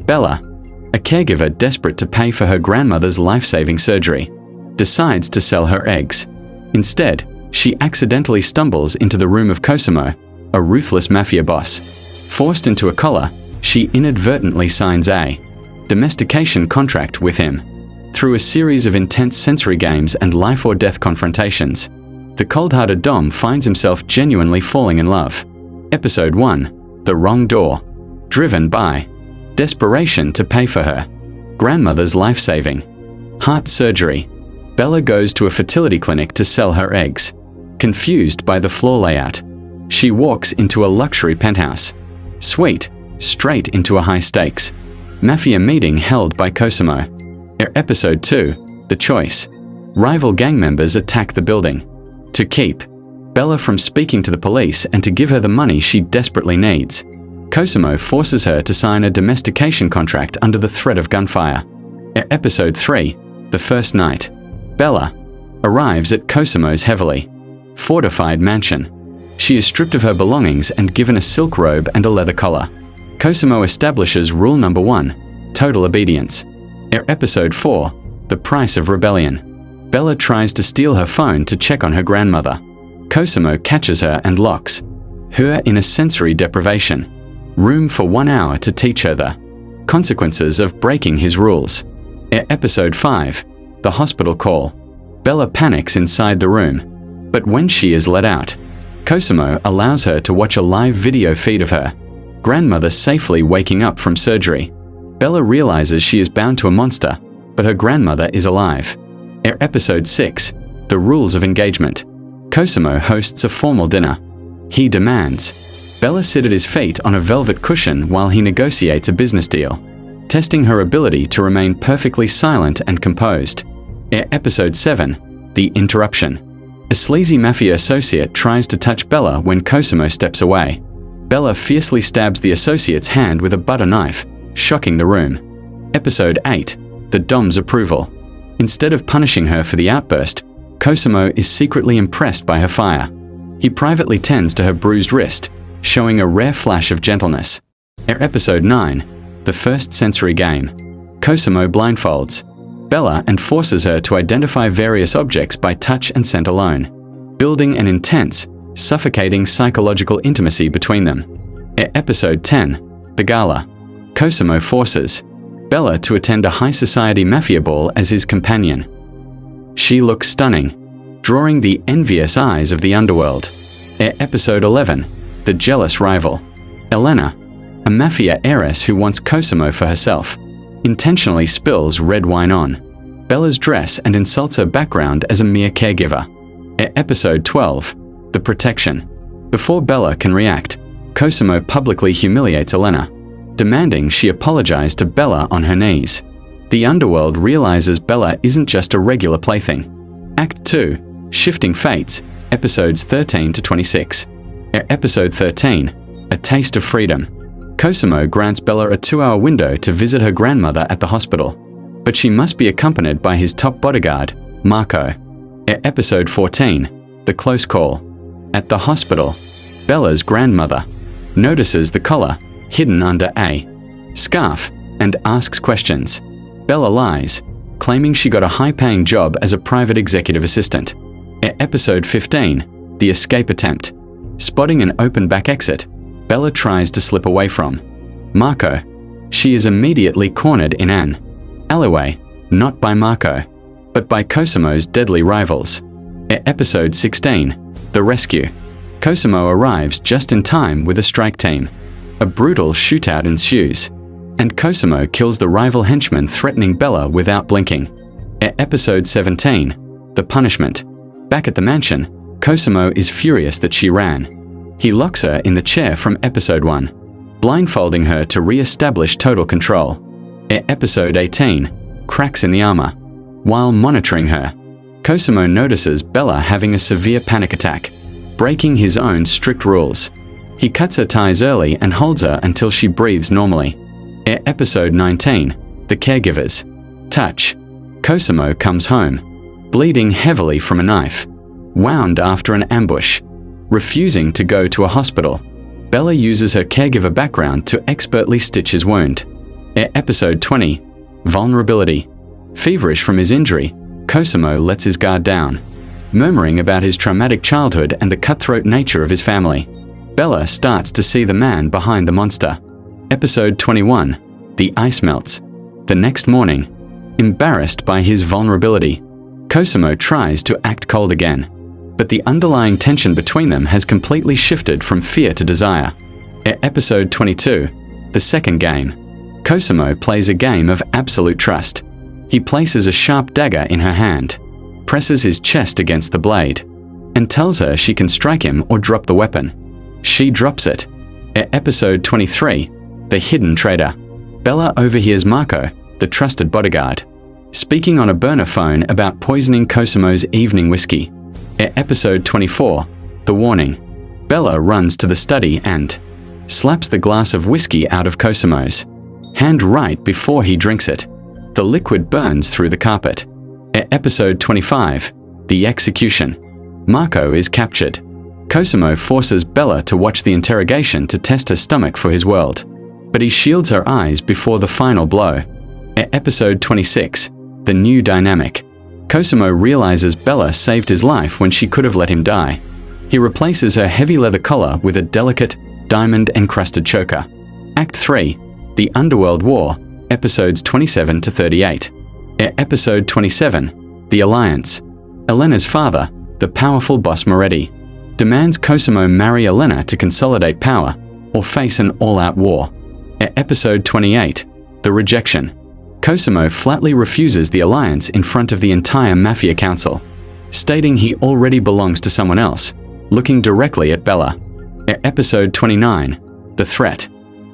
Bella, a caregiver desperate to pay for her grandmother's life-saving surgery, decides to sell her eggs. Instead, she accidentally stumbles into the room of Cosimo, a ruthless mafia boss. Forced into a collar, she inadvertently signs a domestication contract with him. Through a series of intense sensory games and life-or-death confrontations, the cold-hearted Dom finds himself genuinely falling in love. Episode 1. The Wrong Door. Driven by desperation to pay for her grandmother's life-saving heart surgery, Bella goes to a fertility clinic to sell her eggs. Confused by the floor layout, she walks into a luxury penthouse suite, straight into a high-stakes mafia meeting held by Cosimo. Episode 2. The Choice. Rival gang members attack the building. To keep Bella from speaking to the police and to give her the money she desperately needs, Cosimo forces her to sign a domestication contract under the threat of gunfire. Episode 3. The First Night. Bella arrives at Cosimo's heavily fortified mansion. She is stripped of her belongings and given a silk robe and a leather collar. Cosimo establishes rule number 1, total obedience. Episode 4. The Price of Rebellion. Bella tries to steal her phone to check on her grandmother. Cosimo catches her and locks her in a sensory deprivation room for 1 hour to teach her the consequences of breaking his rules. Episode 5. The Hospital Call. Bella panics inside the room, but when she is let out, Cosimo allows her to watch a live video feed of her grandmother safely waking up from surgery. Bella realizes she is bound to a monster, but her grandmother is alive. Episode 6. The Rules of Engagement. Cosimo hosts a formal dinner. He demands Bella sit at his feet on a velvet cushion while he negotiates a business deal, testing her ability to remain perfectly silent and composed. Episode 7. The Interruption. A sleazy mafia associate tries to touch Bella when Cosimo steps away. Bella fiercely stabs the associate's hand with a butter knife, shocking the room. Episode 8. The Dom's Approval. Instead of punishing her for the outburst, Cosimo is secretly impressed by her fire. He privately tends to her bruised wrist, showing a rare flash of gentleness. Episode 9. The First Sensory Game. Cosimo blindfolds Bella and forces her to identify various objects by touch and scent alone, building an intense, suffocating psychological intimacy between them. Episode 10. The Gala. Cosimo forces Bella to attend a high-society mafia ball as his companion. She looks stunning, drawing the envious eyes of the underworld. Episode 11. The Jealous Rival. Elena, a mafia heiress who wants Cosimo for herself, intentionally spills red wine on Bella's dress and insults her background as a mere caregiver. Episode 12. The Protection. Before Bella can react, Cosimo publicly humiliates Elena, demanding she apologize to Bella on her knees. The underworld realizes Bella isn't just a regular plaything. Act 2. Shifting Fates. Episodes 13 to 26. Episode 13. A Taste of Freedom. Cosimo grants Bella a 2-hour window to visit her grandmother at the hospital, but she must be accompanied by his top bodyguard, Marco. Episode 14. The Close Call. At the hospital, Bella's grandmother notices the collar hidden under a scarf and asks questions. Bella lies, claiming she got a high-paying job as a private executive assistant. Episode 15. The Escape Attempt. Spotting an open back exit, Bella tries to slip away from Marco. She is immediately cornered in an alleyway, not by Marco, but by Cosimo's deadly rivals. Episode 16. The Rescue. Cosimo arrives just in time with a strike team. A brutal shootout ensues, and Cosimo kills the rival henchman threatening Bella without blinking. Episode 17. The Punishment. Back at the mansion, Cosimo is furious that she ran. He locks her in the chair from Episode 1, blindfolding her to re-establish total control. Episode 18. Cracks in the armor. While monitoring her, Cosimo notices Bella having a severe panic attack, breaking his own strict rules. He cuts her ties early and holds her until she breathes normally. Episode 19. The Caregivers. Touch. Cosimo comes home, bleeding heavily from a knife, wound after an ambush. Refusing to go to a hospital, Bella uses her caregiver background to expertly stitch his wound. Episode 20. Vulnerability. Feverish from his injury, Cosimo lets his guard down. Murmuring about his traumatic childhood and the cutthroat nature of his family, Bella starts to see the man behind the monster. Episode 21. The ice melts. The next morning, embarrassed by his vulnerability, Cosimo tries to act cold again, but the underlying tension between them has completely shifted from fear to desire. Episode 22. The second game. Cosimo plays a game of absolute trust. He places a sharp dagger in her hand, presses his chest against the blade, and tells her she can strike him or drop the weapon. She drops it. Episode 23. The hidden traitor. Bella overhears Marco, the trusted bodyguard, speaking on a burner phone about poisoning Cosimo's evening whiskey. Episode 24. The warning. Bella runs to the study and slaps the glass of whiskey out of Cosimo's hand right before he drinks it. The liquid burns through the carpet. Episode 25. The execution. Marco is captured. Cosimo forces Bella to watch the interrogation to test her stomach for his world, but he shields her eyes before the final blow. Episode 26. The new dynamic. Cosimo realizes Bella saved his life when she could have let him die. He replaces her heavy leather collar with a delicate, diamond-encrusted choker. Act 3. The Underworld War. Episodes 27 to 38. Episode 27. The Alliance. Elena's father, the powerful boss Moretti, demands Cosimo marry Elena to consolidate power or face an all-out war. Episode 28. The Rejection. Cosimo flatly refuses the alliance in front of the entire Mafia Council, stating he already belongs to someone else, looking directly at Bella. Episode 29. The Threat.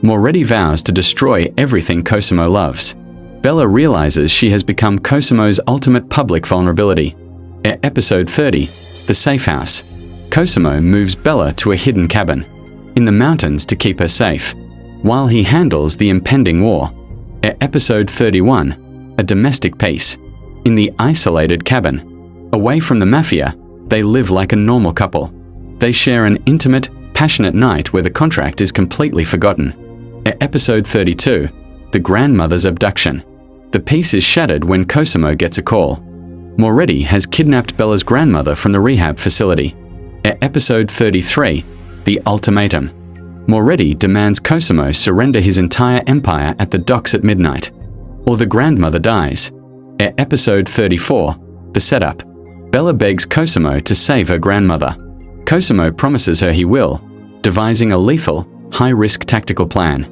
Moretti vows to destroy everything Cosimo loves. Bella realizes she has become Cosimo's ultimate public vulnerability. Episode 30. The Safe House. Cosimo moves Bella to a hidden cabin in the mountains to keep her safe, while he handles the impending war. Episode 31. A Domestic Peace. In the isolated cabin, away from the Mafia, they live like a normal couple. They share an intimate, passionate night where the contract is completely forgotten. Episode 32. The Grandmother's Abduction. The peace is shattered when Cosimo gets a call. Moretti has kidnapped Bella's grandmother from the rehab facility. Episode 33. The Ultimatum. Moretti demands Cosimo surrender his entire empire at the docks at midnight, or the grandmother dies. Episode 34. The Setup. Bella begs Cosimo to save her grandmother. Cosimo promises her he will, devising a lethal, high-risk tactical plan.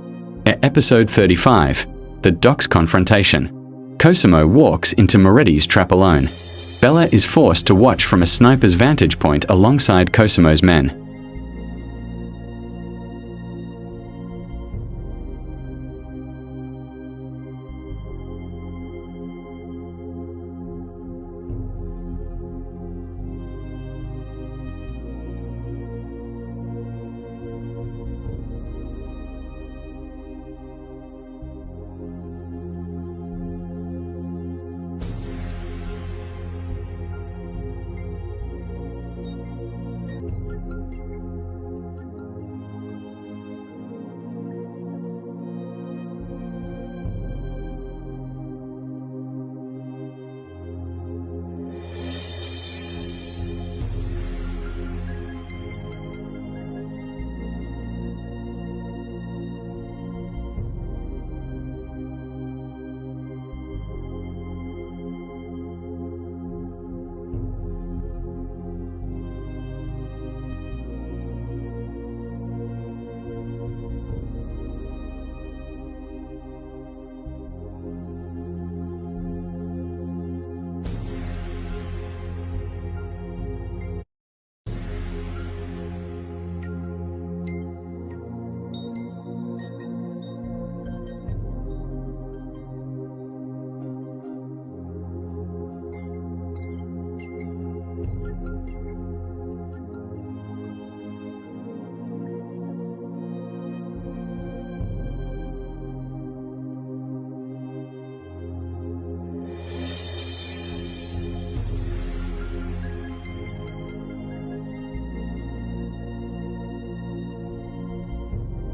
Episode 35. The Docks Confrontation. Cosimo walks into Moretti's trap alone. Bella is forced to watch from a sniper's vantage point alongside Cosimo's men.